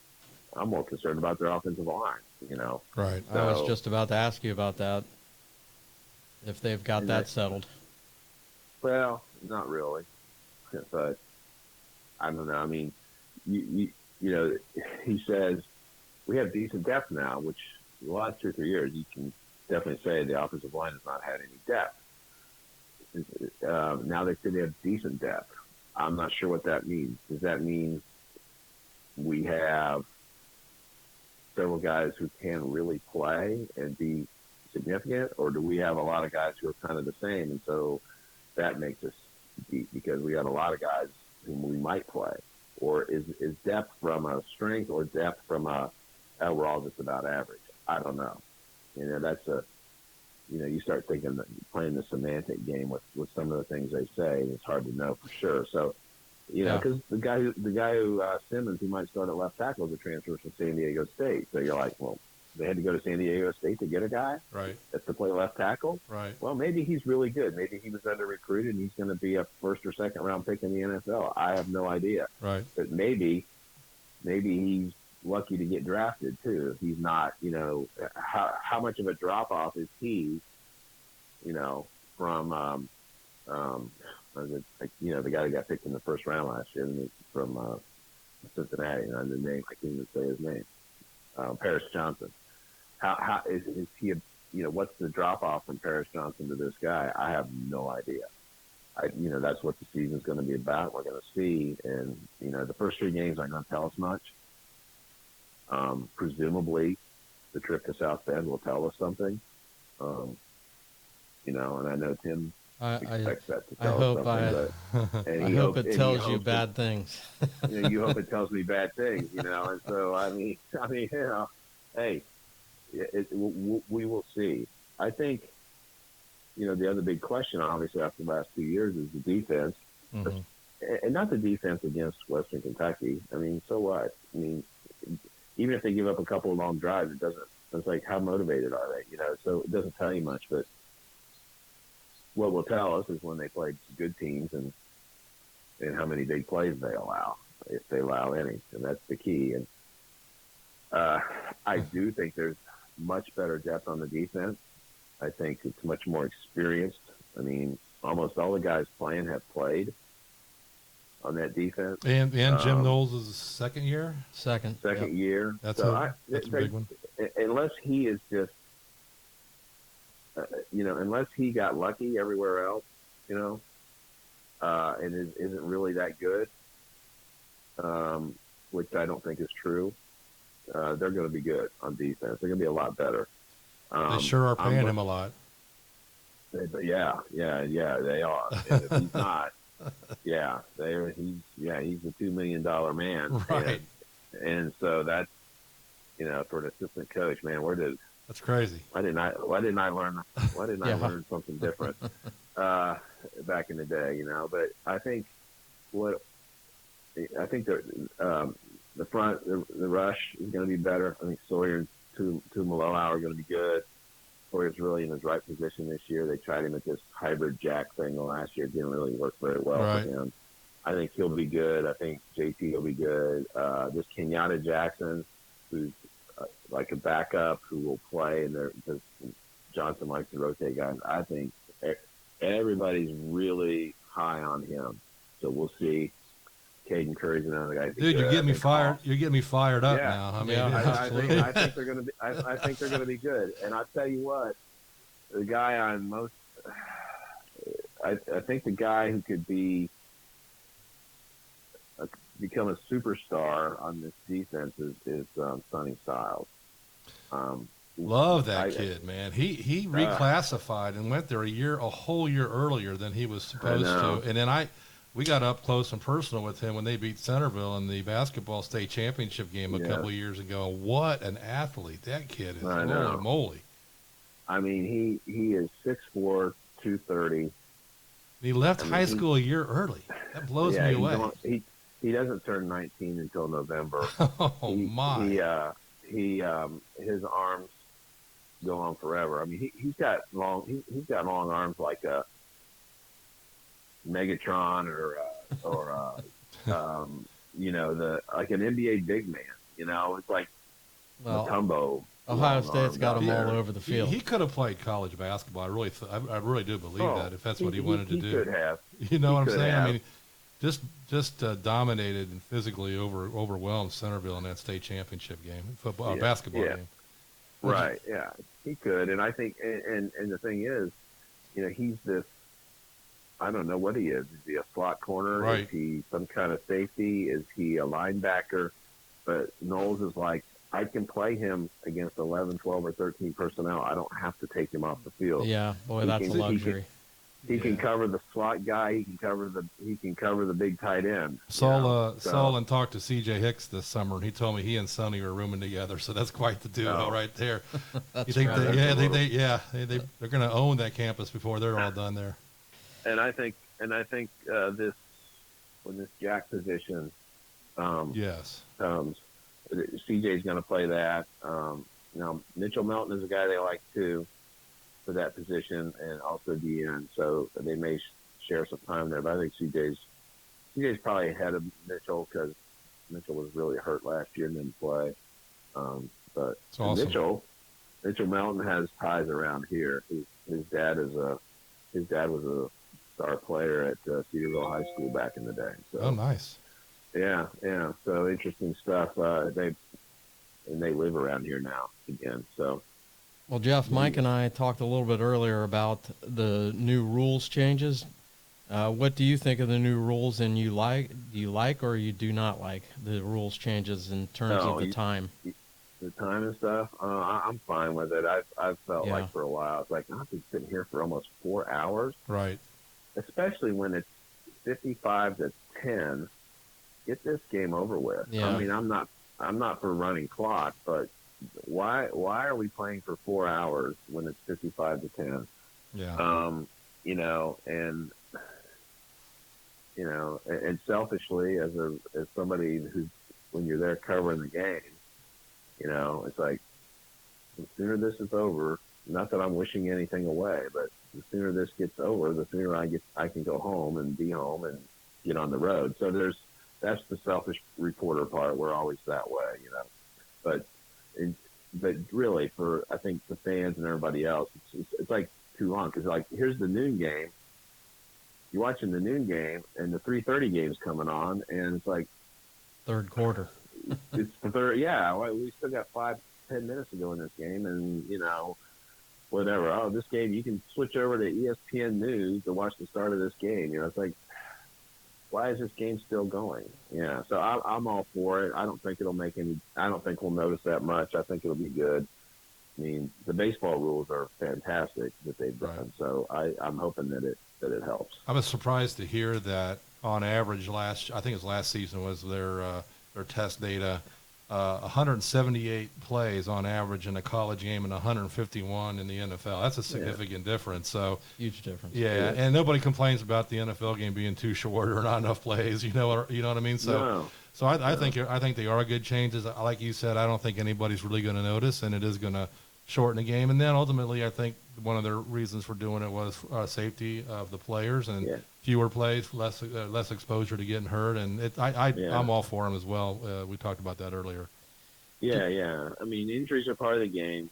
I'm more concerned about their offensive line, Right. So, I was just about to ask you about that, if they've got that settled. Well, not really. But I don't know. I mean, he says we have decent depth now, which the last 2 or 3 years you can definitely say the offensive line has not had any depth. Now they say they have decent depth. I'm not sure what that means. Does that mean we have several guys who can really play and be significant, or do we have a lot of guys who are kind of the same, and so that makes us deep because we got a lot of guys whom we might play? Or is depth from a strength or depth from we're all just about average? I don't know. That's you start thinking that playing the semantic game with some of the things they say, and it's hard to know for sure. So, because the guy who Simmons, who might start at left tackle, is a transfer from San Diego State. So you're like, well, they had to go to San Diego State to get a guy that's to play left tackle. Right. Well, maybe he's really good. Maybe he was under recruited and he's going to be a first or second round pick in the NFL. I have no idea. Right. But maybe he's lucky to get drafted too. If he's not, how much of a drop off is he, from the guy that got picked in the first round last year from Cincinnati. And the name, I can't even say his name. Paris Johnson. How is he? What's the drop off from Paris Johnson to this guy? I have no idea. That's what the season's going to be about. We're going to see, and the first 3 games aren't going to tell us much. Presumably, the trip to South Bend will tell us something. And I know Tim expects that to tell us something. I hope it tells you bad things. You hope it tells me bad things, And so, hey, we will see. I think, the other big question, obviously, after the last 2 years is the defense. Mm-hmm. And not the defense against Western Kentucky. I mean, so what? I mean, even if they give up a couple of long drives, it's like, how motivated are they? So it doesn't tell you much. But what will tell us is when they play good teams and how many big plays they allow, if they allow any. And that's the key. And I do think there's much better depth on the defense. I think it's much more experienced. I mean, almost all the guys playing have played. on that defense. And Jim Knowles' second year? Second. Second Yep. year. That's so a big one. Unless he is just, unless he got lucky everywhere else, and isn't really that good, which I don't think is true. They're going to be good on defense. They're going to be a lot better. They sure are paying him a lot. Yeah, they are. And if he's not, he's a $2 million man. Right. And so that's, for an assistant coach, man, that's crazy. Why didn't I learn something different back in the day, But I think the front, the rush is going to be better. I think Sawyer and Tuimoloau are going to be good. Sawyer's really in his right position this year. They tried him at this hybrid jack thing last year. It didn't really work very well for him. I think he'll be good. I think JT will be good. This Kenyatta Jackson, who's like a backup who will play, and because Johnson likes to rotate guys. I think everybody's really high on him. So we'll see. Caden Curry's another guy. Dude, you're getting me fired. You're getting me fired up now. I mean, I think they're going to be. I think they're going to be good. And I'll tell you what, the guy I'm most. I think the guy who could become a superstar on this defense is Sonny Styles. Love that kid, man. He reclassified and went there a whole year earlier than he was supposed to. And then we got up close and personal with him when they beat Centerville in the basketball state championship game a couple of years ago. What an athlete that kid is! Holy moly! I mean, he is 6'4", 230. He left high school a year early. That blows me away. He doesn't turn 19 until November. Oh my! His arms go on forever. I mean, he's got long arms like a Megatron or like an NBA big man. It's like Mutombo. Ohio State's got him all over the field. He could have played college basketball. I really do believe that if that's what he wanted to do. He could have. You know what I'm saying? I mean, just dominated and physically overwhelmed Centerville in that state championship game, basketball game. Right. Yeah, he could, and I think, and the thing is, he's this. I don't know what he is. Is he a slot corner? Right. Is he some kind of safety? Is he a linebacker? But Knowles is like, I can play him against 11, 12, or 13 personnel. I don't have to take him off the field. Yeah, boy, that's a luxury. He can cover the slot guy. He can cover the big tight end. Saw and talked to C.J. Hicks this summer, and he told me he and Sonny were rooming together. So that's quite the duo right there. That's you think right. they're going to own that campus before they're all done there. And I think this jack position comes, CJ's going to play that. Mitchell Melton is a guy they like too for that position, and also DN. So they may share some time there. But I think CJ's probably ahead of Mitchell because Mitchell was really hurt last year and didn't play. But awesome. Mitchell Melton has ties around here. His dad was a star player at Cedarville High School back in the day. So, oh, nice. Yeah. So interesting stuff. They live around here now again. So, well, Jeff, Mike and I talked a little bit earlier about the new rules changes. What do you think of the new rules? And do you like or you do not like the rules changes in terms of the time? The time and stuff. I'm fine with it. I've felt like for a while it's like I've been sitting here for almost 4 hours. Right. Especially when it's 55-10. Get this game over with. Yeah. I mean, I'm not for running clock, but why are we playing for 4 hours when it's 55-10? Yeah. And selfishly, as somebody who, when you're there covering the game, it's like the sooner this is over. Not that I'm wishing anything away, but the sooner this gets over, the sooner I can go home and be home and get on the road. So that's the selfish reporter part. We're always that way, But really, for I think the fans and everybody else, it's like too long because like here's the noon game. you're watching the noon game and the 3:30 game's coming on, and it's like Third quarter. it's the third. Yeah, well, we still got 5-10 minutes to go in this game, and whatever. Oh, this game, you can switch over to ESPN News to watch the start of this game. It's like, why is this game still going? Yeah, so I'm all for it. I don't think I don't think we'll notice that much. I think it'll be good. I mean, the baseball rules are fantastic that they've done, Right. so I'm hoping that it helps. I was surprised to hear that on average I think it was last season was their test data, 178 plays on average in a college game and 151 in the NFL. That's a significant difference. So Huge difference. yeah, and nobody complains about the NFL game being too short or not enough plays. You know what I mean? So No. so I think they are good changes. Like you said, I don't think anybody's really going to notice, and it is going to shorten the game. And then ultimately, I think one of their reasons for doing it was safety of the players and fewer plays, less exposure to getting hurt. And I'm all for them as well. We talked about that earlier. Yeah. I mean, injuries are part of the game.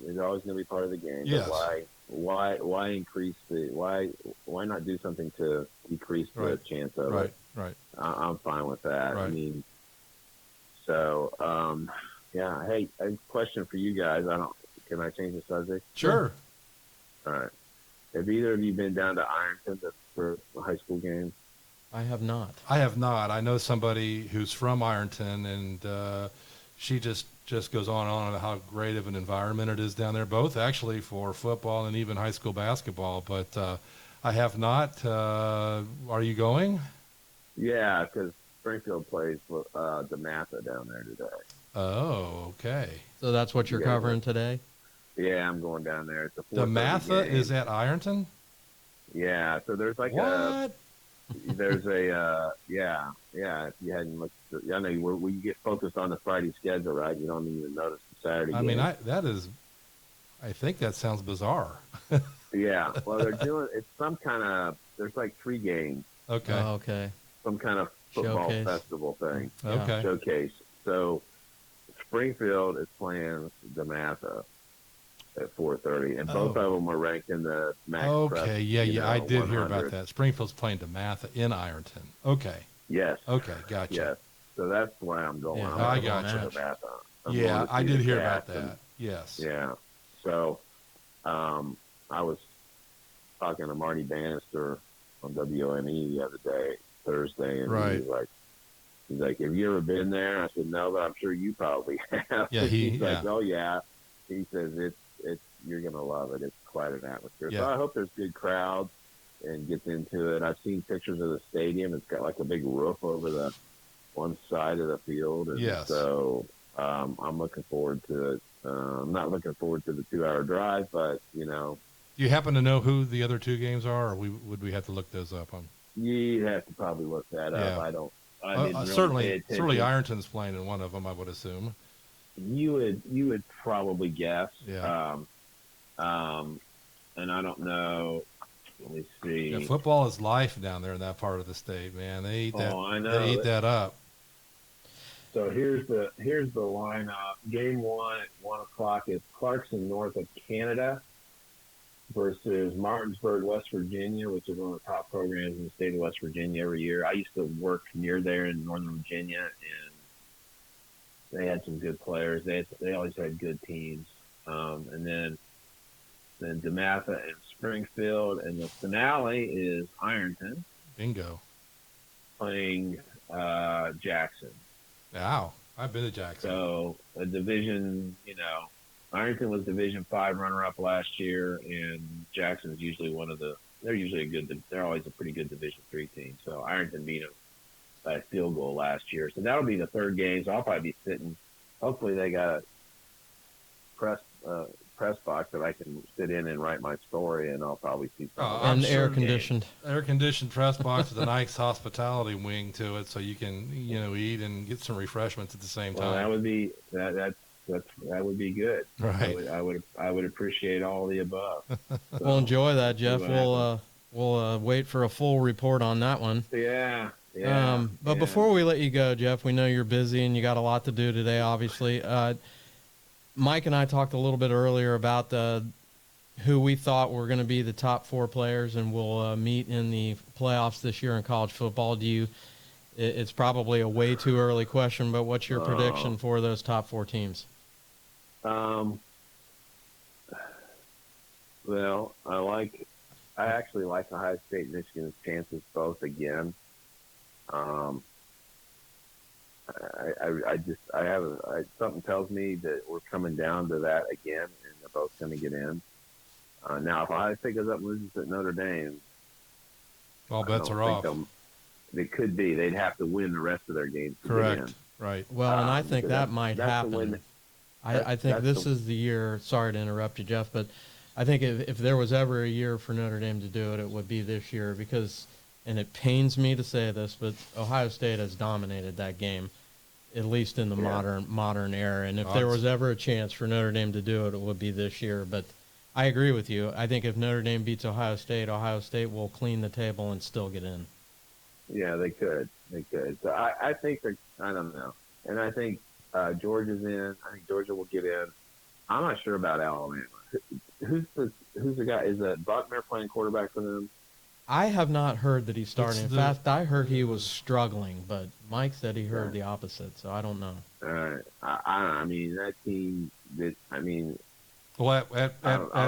They're always going to be part of the game. Yes. But why increase why not do something to decrease the chance of it? Right. I'm fine with that. Right. I mean, so yeah. Hey, a question for you guys. Can I change the subject? Sure. All right. Have either of you been down to Ironton for a high school game? I have not. I have not. I know somebody who's from Ironton, and she just goes on and on about how great of an environment it is down there, both actually for football and even high school basketball. But I have not. Are you going? Yeah, because Springfield plays DeMatha down there today. Oh, okay. So that's what you're covering today? Yeah, I'm going down there. It's a DeMatha is at Ironton? Yeah, so there's like there's a if you hadn't looked, I know you get focused on the Friday schedule, right? You don't even notice the Saturday game. I mean, I think that sounds bizarre. Yeah, well, it's some kind of, there's like 3 games. Okay. Oh, okay. Some kind of football Showcase. festival thing. Okay. Showcase. So Springfield is playing DeMatha at 4:30, and both of them are ranked in the Max Prep, Okay, yeah, I did 100. hear about that. Springfield's playing DeMatha in Ironton. Okay. Yes. Okay, gotcha. Yes. So that's why I'm going. Yeah, I'm I going gotcha. to DeMatha. I'm Yeah, going to I see did the hear about cast and- that. Yes. Yeah. So I was talking to Marty Bannister on WOME the other day, Thursday, and Right. he's like, have you ever been there? I said, no, but I'm sure you probably have. Yeah, he's like, oh yeah. He says it's you're gonna love it. It's quite an atmosphere. Yeah. So I hope there's good crowds and gets into it. I've seen pictures of the stadium. It's got like a big roof over the one side of the field, and Yes. so I'm looking forward to it. I'm not looking forward to the 2-hour drive, but Do you happen to know who the other 2 games are, or would we have to look those up on? you have to probably look that up. Yeah. I didn't really pay Certainly attention. Ironton's playing in one of them, I would assume. You would probably guess. Yeah. And I don't know. Let me see. Yeah, football is life down there in that part of the state, man. They eat that. I know. They eat that up. So here's the lineup. Game 1 at 1:00 is Clarkson, North of Canada, versus Martinsburg, West Virginia, which is one of the top programs in the state of West Virginia every year. I used to work near there in Northern Virginia, and they had some good players. They always had good teams. And then DeMatha and Springfield, and the finale is Ironton Bingo. playing Jackson. Wow. I've been to Jackson. So a division, Ironton was Division 5 runner-up last year, and Jackson's usually they're always a pretty good Division 3 team. So Ironton beat them by a field goal last year. So that'll be the 3rd game. So I'll probably be sitting. Hopefully they got a press box that I can sit in and write my story, and I'll probably see some. I'm And sure air conditioned. Air-conditioned press box with a nice hospitality wing to it, so you can, eat and get some refreshments at the same Well, that time. would be that would be good. Right. I would appreciate all of the above. We'll enjoy that, Jeff. see what We'll wait for a full report on that one. Yeah. But before we let you go, Jeff, we know you're busy and you got a lot to do today, obviously. Mike and I talked a little bit earlier about who we thought were going to be the top 4 players and will meet in the playoffs this year in college football. It's probably a way too early question, but what's your prediction for those top 4 teams? Well, I actually like Ohio State and Michigan's chances both again. Something tells me that we're coming down to that again, and they're both going to get in. Now, if Ohio State goes up and loses at Notre Dame, all bets are off. It could be they'd have to win the rest of their games. Correct. Right. Well, and I think that might happen. I think this is the year. Sorry to interrupt you, Jeff, but I think if there was ever a year for Notre Dame to do it, it would be this year because, and it pains me to say this, but Ohio State has dominated that game, at least in the modern era. And if there was ever a chance for Notre Dame to do it, it would be this year. But I agree with you. I think if Notre Dame beats Ohio State will clean the table and still get in. Yeah, they could. So I think I don't know. And I think Georgia's in. I think Georgia will get in. I'm not sure about Alabama. Who's the guy? Is that Buckner playing quarterback for them? I have not heard that he's starting. In fact, I heard he was struggling, but Mike said he heard the opposite, so I don't know. I mean, that team. Well, at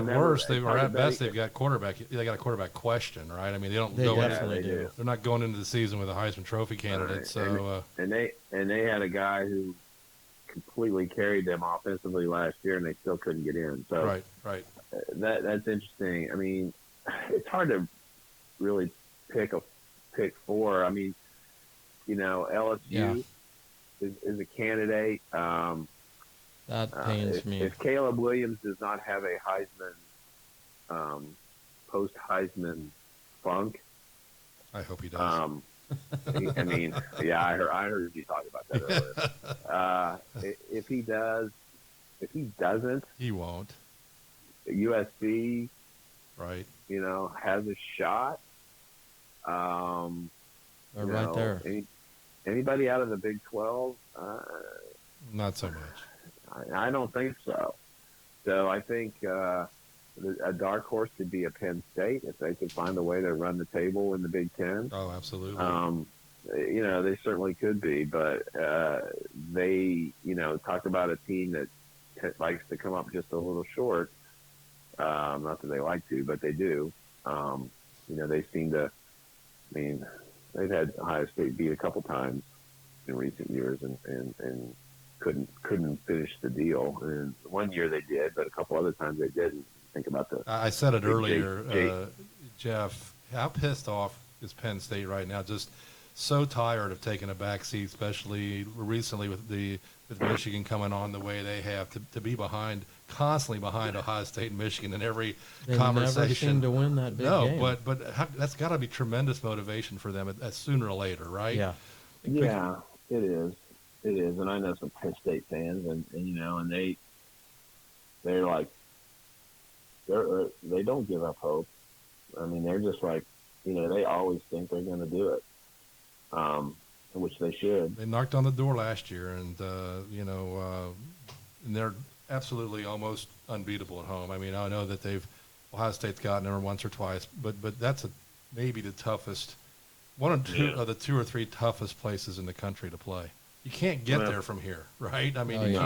worst, at best, they've got quarterback. They got a quarterback question, right? I mean, they don't go definitely do. They're not going into the season with a Heisman Trophy candidate. Right. So and they had a guy who completely carried them offensively last year, and they still couldn't get in. So right. That's interesting. I mean, it's hard to really pick 4. I mean, LSU is a candidate. That pains me. If Caleb Williams does not have a Heisman, post-Heisman funk, I hope he does. I mean, I heard you talk about that earlier. If he doesn't, he won't. USC, right? Has a shot. They're right there. Anybody out of the Big 12? Not so much. I don't think so. So I think a dark horse could be a Penn State if they could find a way to run the table in the Big Ten. Oh, absolutely. They certainly could be, but they, talk about a team that likes to come up just a little short. Not that they like to, but they do. They seem to. I mean, they've had Ohio State beat a couple times in recent years, and couldn't finish the deal. And one year they did, but a couple other times they didn't. Think about the. I said it earlier, Jeff. How pissed off is Penn State right now? Just so tired of taking a back seat, especially recently with Michigan coming on the way they have to be constantly behind Ohio State and Michigan in every conversation. Never seem to win that big game. but that's got to be tremendous motivation for them sooner or later, right? Yeah. Yeah, it is. It is, and I know some Penn State fans, and they're like they don't give up hope. I mean, they're just like they always think they're going to do it, which they should. They knocked on the door last year, and and they're absolutely almost unbeatable at home. I mean, I know that Ohio State's gotten there once or twice, but that's maybe the toughest, one or two of the 2 or 3 toughest places in the country to play. You can't get there from here, right? I mean, you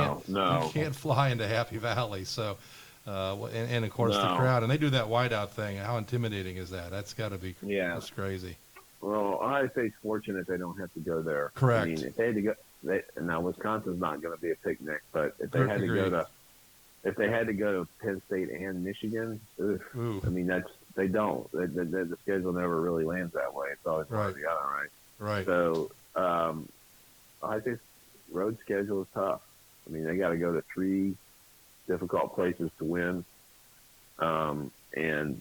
can't fly into Happy Valley. So, and of course the crowd, and they do that whiteout thing. How intimidating is that? That's got to be, that's crazy. Well, Ohio State's fortunate they don't have to go there. Correct. I mean, if they had to go, now Wisconsin's not going to be a picnic, but if they had to go to Penn State and Michigan, I mean they don't. The schedule never really lands that way. It's always one or the other, right? Right. So Ohio State's road schedule is tough. I mean, they got to go to 3 difficult places to win, and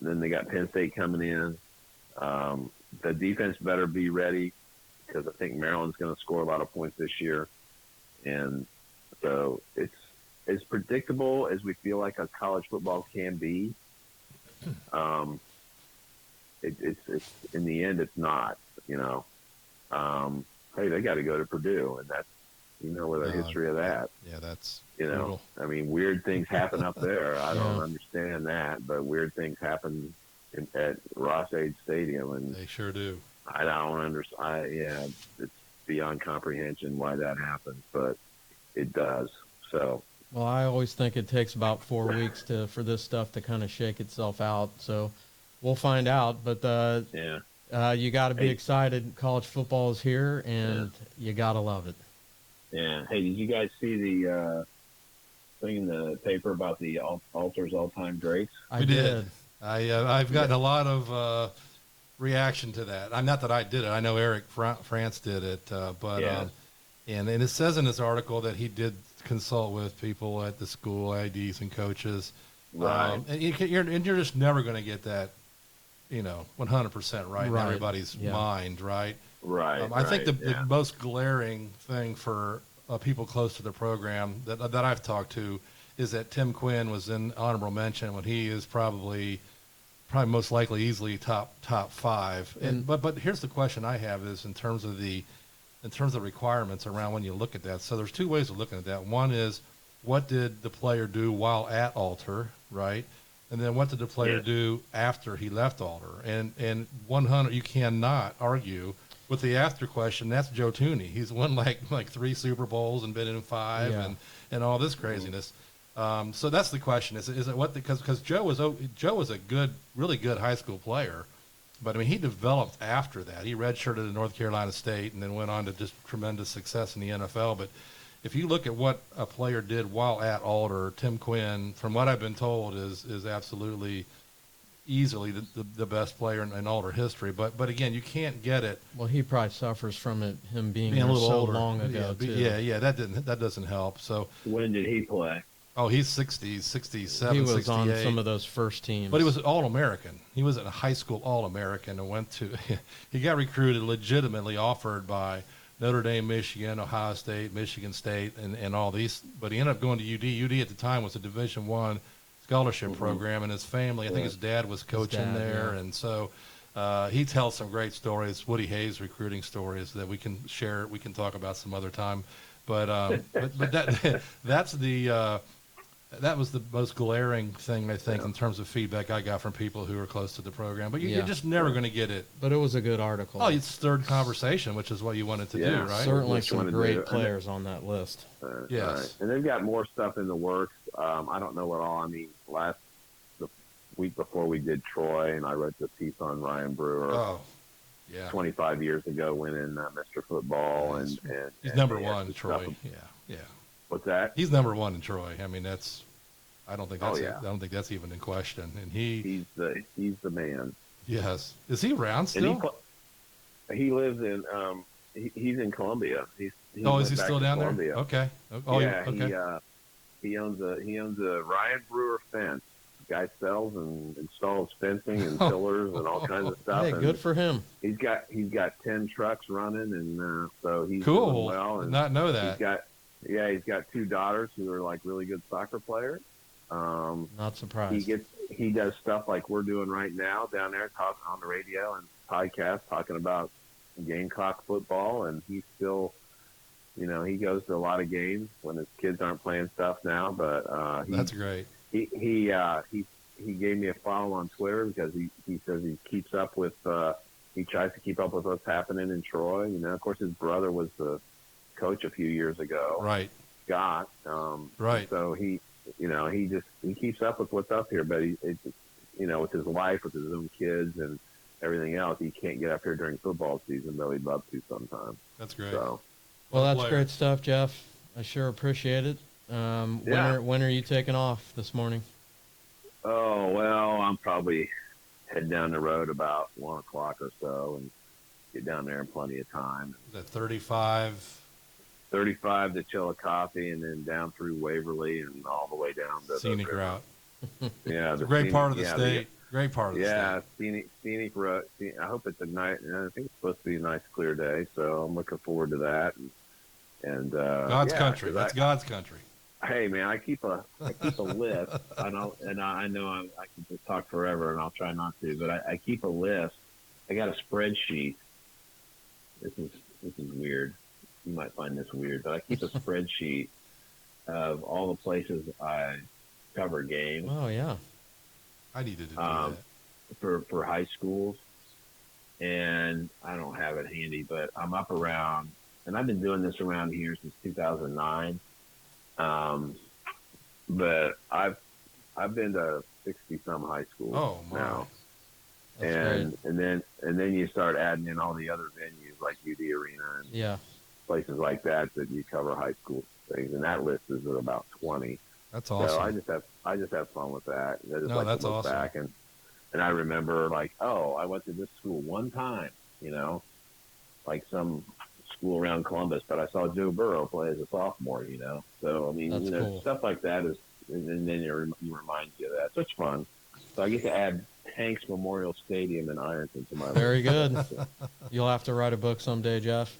then they got Penn State coming in. The defense better be ready because I think Maryland's going to score a lot of points this year, and so it's as predictable as we feel like a college football can be. It's in the end, it's not. Hey, they got to go to Purdue, and You know, with a history of that. Yeah, that's You know, brutal. I mean, weird things happen up there. I don't Yeah. understand that, but weird things happen at Ross-Ade Stadium, and They sure do. I don't understand. Yeah, it's beyond comprehension why that happens, but it does. So, Well, I always think it takes about 4 weeks for this stuff to kind of shake itself out. So we'll find out. But yeah. you got to be Hey, excited. College football is here, yeah, and you got to love it. yeah. Hey, did you guys see the thing in the paper about the Alters all-time greats? I We did. did. I've gotten a lot of reaction to that. I'm not that I did it. I know Eric France did it, but Yeah. and it says in this article that he did consult with people at the school, IDs and coaches. Right. You're just never going to get that, 100% right in Right. everybody's Yeah. mind, right? Right. I think the yeah. most glaring thing for people close to the program that I've talked to is that Tim Quinn was in honorable mention when he is probably most likely easily top five. But here's the question I have is in terms of requirements around when you look at that. So there's two ways of looking at that. One is what did the player do while at Alter, right? And then what did the player Yes. do after he left Alter? And 100, you cannot argue with the after question. That's Joe Tooney. He's won like 3 Super Bowls and been in 5 Yeah. and all this craziness. So that's the question. Is it what because Joe was a really good high school player, but I mean he developed after that. He redshirted at North Carolina State and then went on to just tremendous success in the NFL. But if you look at what a player did while at Alder, Tim Quinn, from what I've been told, is absolutely easily the best player in Alder history. But again, you can't get it Well, he probably suffers from it, him being being a there little so older. long ago, too. Yeah, that doesn't help. So When did he play? he's 60, 67, He was 68. on some of those first teams. But he was All-American. He was a high school All-American and went to he got recruited, legitimately offered by Notre Dame, Michigan, Ohio State, Michigan State, and all these. But he ended up going to UD. UD at the time was a Division I scholarship program, and his family, I think his dad was coaching dad, there. yeah. And so he tells some great stories, Woody Hayes recruiting stories that we can share. We can talk about some other time. But that's the that was the most glaring thing, I think, in terms of feedback I got from people who are close to the program. But you're Yeah. just never going to get it. But it was a good article. Oh, it's stirred conversation, which is what you wanted to do, Yeah, right? Certainly Which some one to great do? players on that list. Yes. Right. And they've got more stuff in the works. I don't know what all. I mean, the week before we did Troy, and I wrote the piece on Ryan Brewer. Oh, yeah. 25 years ago, winning Mr. Football, He's and number they had one, some Troy. stuff- Yeah. What's that? He's number one in Troy. I mean, I don't think that's Oh, yeah. I don't think that's even in question. And He's the man. yes. Is he around And still? he lives in he's in Columbia. He Is went he back still to down Columbia. there? Okay. Oh, Yeah, okay. he owns a Ryan Brewer fence. Guy sells and installs fencing and pillars and all kinds of stuff. Hey, and good for him. he's got 10 trucks running, and so he's Cool. doing well. Did And not know he's that. got 2 daughters who are like really good soccer players. Not surprised. He does stuff like we're doing right now down there, talking on the radio and podcast, talking about Gamecock football, and he's still, he goes to a lot of games when his kids aren't playing stuff now. But That's great. he gave me a follow on Twitter because he says he keeps up with he tries to keep up with what's happening in Troy. Of course, his brother was the coach a few years ago, Right. Scott. Right. So he keeps up with what's up here, but with his wife, with his own kids and everything else, he can't get up here during football season, though he'd love to sometime. That's great. So Well, that's player. great stuff, Jeff. I sure appreciate it. Yeah. When are you taking off this morning? oh well, I'm probably head down the road about 1 o'clock or so and get down there in plenty of time. Is that 35? 35 to Chillicothe, and then down through Waverly and all the way down to Scenic the, route. Yeah, the Great scenic- part of the yeah, state. Great part of the Yeah, state. scenic road. I hope it's a nice. I think it's supposed to be a nice, clear day, so I'm looking forward to that. And God's yeah, country. 'cause That's God's country. hey, man, I keep a list. I know I can just talk forever, and I'll try not to, but I keep a list. I got a spreadsheet. This is weird. you might find this weird, but I keep a spreadsheet of all the places I cover games. Oh yeah. I needed to do that. For high schools, and I don't have it handy, but I'm up around, and I've been doing this around here since 2009. But I've been to 60 some high schools now. That's great. And then you start adding in all the other venues like UD Arena and places like that you cover high school things, and that list is at about 20. That's awesome. So I just have fun with that. I just that's to look awesome. back and I remember like, oh, I went to this school one time, like some school around Columbus, but I saw Joe Burrow play as a sophomore, So I mean, That's cool. stuff like that is, and then you remind you of that. So it's fun. So I get to add Hanks Memorial Stadium in Ironton to my list. Very good. You'll have to write a book someday, Jeff.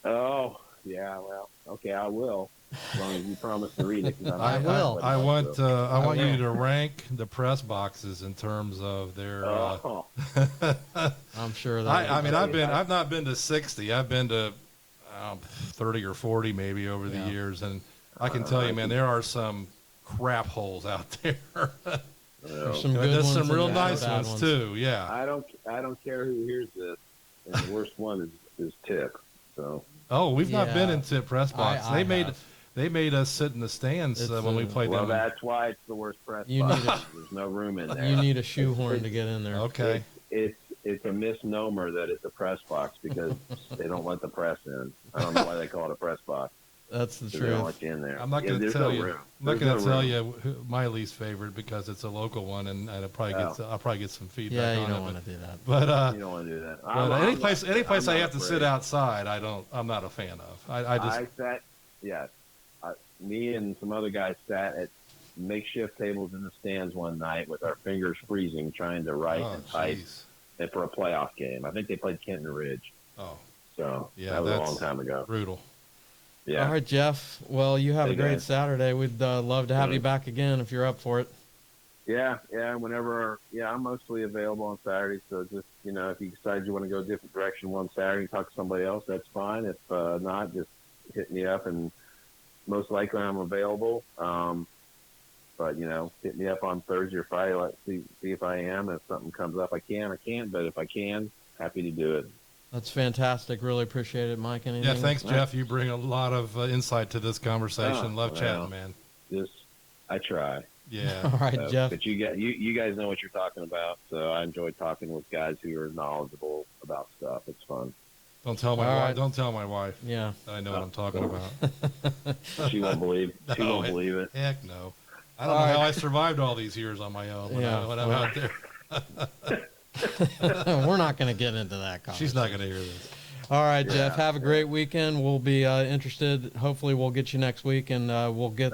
Oh yeah, well, okay, I will. As long as you promise to read it. I will. I want you to rank the press boxes in terms of their. I'm sure that. I've not been to 60. I've been to 30 or 40 maybe over the years, and I can tell you, man, there are some crap holes out there. There's some good ones, some real nice ones ones too. Yeah. I don't care who hears this, and the worst one is Tip. So. Oh, we've not been in Tip press box. They made us sit in the stands when we played them. Well, that's why it's the worst press box. There's no room in there. You need a shoehorn to get in there. Okay. It's a misnomer that it's a press box because they don't let the press in. I don't know why they call it a press box. That's the They don't truth. let you in there. I'm not going to tell you. Room. I'm not going to tell you my least favorite because it's a local one, and I'll probably get some feedback. Yeah, you on don't it, want to do that. But you don't want to do that. But any place I have to sit outside, I'm not a fan of. Me and some other guys sat at makeshift tables in the stands one night with our fingers freezing, trying to write and type for a playoff game. I think they played Kenton Ridge. Oh, so that was a long time ago. Brutal. Yeah. All right, Jeff. Well, you have a great guys. Saturday. We'd love to have you back again if you're up for it. Yeah. Whenever. Yeah, I'm mostly available on Saturday. So just if you decide you want to go a different direction one Saturday and talk to somebody else, that's fine. If not, just hit me up, and most likely I'm available. But hit me up on Thursday or Friday. Let's see if I am. If something comes up, I can't. But if I can, happy to do it. That's fantastic. Really appreciate it, Mike. Anything? Yeah, thanks, Jeff. You bring a lot of insight to this conversation. Love chatting, man. I try. Yeah. All right, Jeff. But you guys know what you're talking about, so I enjoy talking with guys who are knowledgeable about stuff. It's fun. Don't tell my wife. Don't tell my wife. Yeah. That I know what I'm talking about. She won't believe. She won't believe it. Heck no. I don't know how I survived all these years on my own when I'm out there. We're not going to get into that conversation. She's not going to hear this. All right, Jeff. Have a great weekend. We'll be interested. Hopefully, we'll get you next week, and we'll get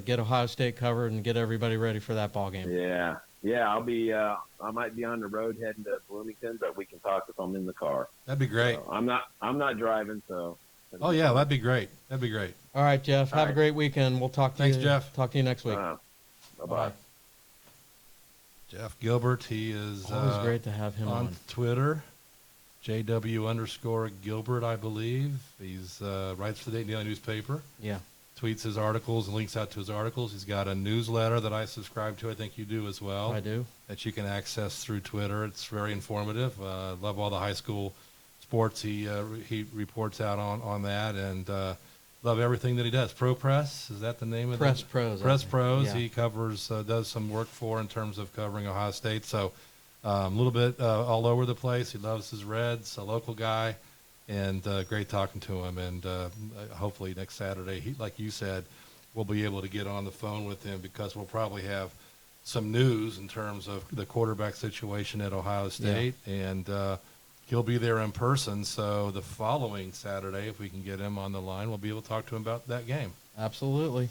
get Ohio State covered, and get everybody ready for that ball game. Yeah. I'll be. I might be on the road heading to Bloomington, but we can talk if I'm in the car. That'd be great. So I'm not driving, so. Oh yeah, that'd be great. All right, Jeff. Have a great weekend. We'll talk to you. Thanks, Jeff. Talk to you next week. Bye-bye. Jeff Gilbert. He is always great to have him on Twitter. JW_Gilbert, I believe. He's writes for the Dayton Daily newspaper. Yeah. Tweets his articles and links out to his articles. He's got a newsletter that I subscribe to. I think you do as well. I do. That you can access through Twitter. It's very informative. Love all the high school sports he reports out on that, and love everything that he does. Pro Press, is that the name of it? Press Pros. Press Pros. Yeah. He covers, does some work in terms of covering Ohio State. So a little bit all over the place. He loves his Reds, a local guy, and great talking to him. And hopefully next Saturday, like you said, we'll be able to get on the phone with him because we'll probably have some news in terms of the quarterback situation at Ohio State. Yeah. And he'll be there in person. So the following Saturday, if we can get him on the line, we'll be able to talk to him about that game. Absolutely.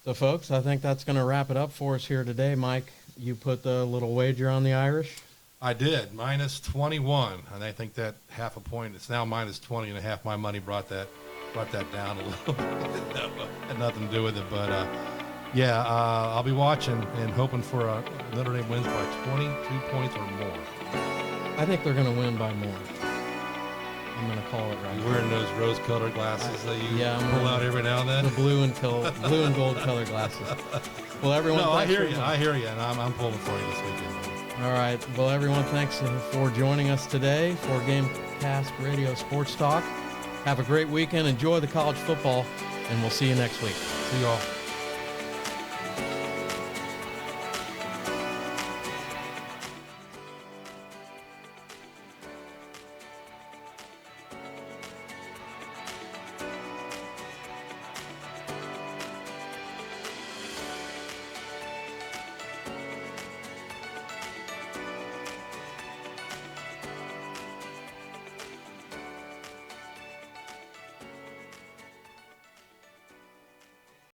So, folks, I think that's going to wrap it up for us here today. Mike, you put the little wager on the Irish? I did, minus 21, and I think that half a point. It's now minus 20.5. My money brought that down a little bit. Had nothing to do with it, but I'll be watching and hoping for a Notre Dame wins by 22 points or more. I think they're going to win by more. I'm gonna call it right. You wearing those rose-colored glasses that you Yeah, I'm pull wearing out every now and then? The blue and gold color glasses. Well, everyone. No, I thanks hear for- you. I hear you, and I'm pulling for you this weekend. All right. Well, everyone, thanks for joining us today for Gamecast Radio Sports Talk. Have a great weekend. Enjoy the college football, and we'll see you next week. See y'all.